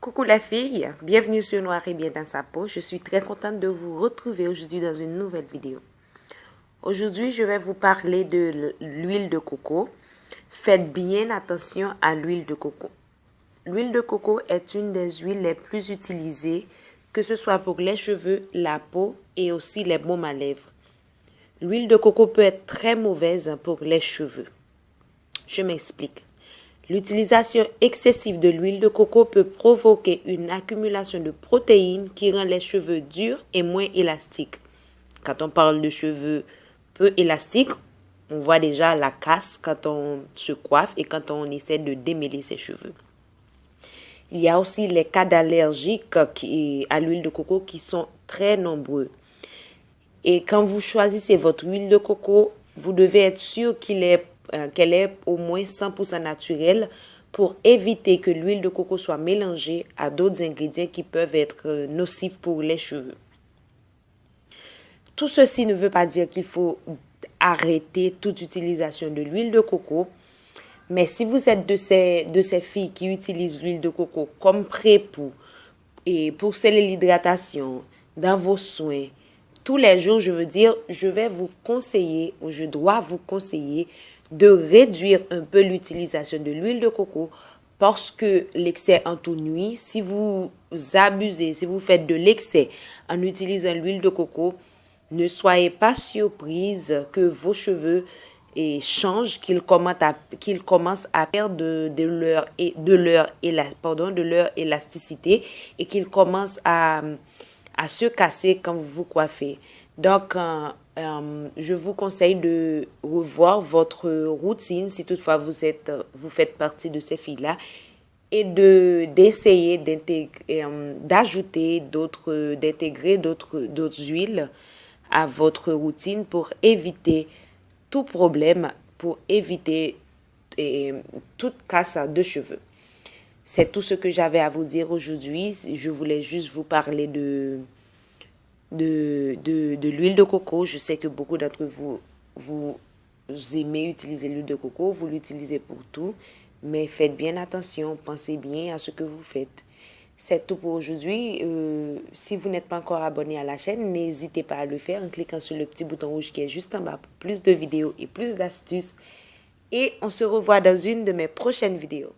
Coucou la fille, bienvenue sur Noir et Bien dans sa peau. Je suis très contente de vous retrouver aujourd'hui dans une nouvelle vidéo. Aujourd'hui, je vais vous parler de l'huile de coco. Faites bien attention à l'huile de coco. L'huile de coco est une des huiles les plus utilisées, que ce soit pour les cheveux, la peau et aussi les baumes à lèvres. L'huile de coco peut être très mauvaise pour les cheveux. Je m'explique. L'utilisation excessive de l'huile de coco peut provoquer une accumulation de protéines qui rend les cheveux durs et moins élastiques. Quand on parle de cheveux peu élastiques, on voit déjà la casse quand on se coiffe et quand on essaie de démêler ses cheveux. Il y a aussi les cas d'allergiques à l'huile de coco qui sont très nombreux. Et quand vous choisissez votre huile de coco, vous devez être sûr qu'elle est au moins 100% naturelle pour éviter que l'huile de coco soit mélangée à d'autres ingrédients qui peuvent être nocifs pour les cheveux. Tout ceci ne veut pas dire qu'il faut arrêter toute utilisation de l'huile de coco, mais si vous êtes de ces filles qui utilisent l'huile de coco comme pré-pour et pour sceller l'hydratation, dans vos soins, tous les jours, je vais vous conseiller ou je dois vous conseiller de réduire un peu l'utilisation de l'huile de coco parce que l'excès ennuie. Si vous abusez, si vous faites de l'excès en utilisant l'huile de coco, ne soyez pas surprise que vos cheveux changent, qu'ils commencent à perdre de leur élasticité et qu'ils commencent à se casser quand vous vous coiffez. Donc, je vous conseille de revoir votre routine si toutefois vous faites partie de ces filles-là et d'essayer d'intégrer d'autres huiles à votre routine pour éviter tout problème, pour éviter toute casse de cheveux. C'est tout ce que j'avais à vous dire aujourd'hui. Je voulais juste vous parler de l'huile de coco. Je sais que beaucoup d'entre vous aimez utiliser l'huile de coco, vous l'utilisez pour tout, mais faites bien attention, pensez bien à ce que vous faites. C'est tout pour aujourd'hui. Si vous n'êtes pas encore abonné à la chaîne, n'hésitez pas à le faire en cliquant sur le petit bouton rouge qui est juste en bas pour plus de vidéos et plus d'astuces. Et on se revoit dans une de mes prochaines vidéos.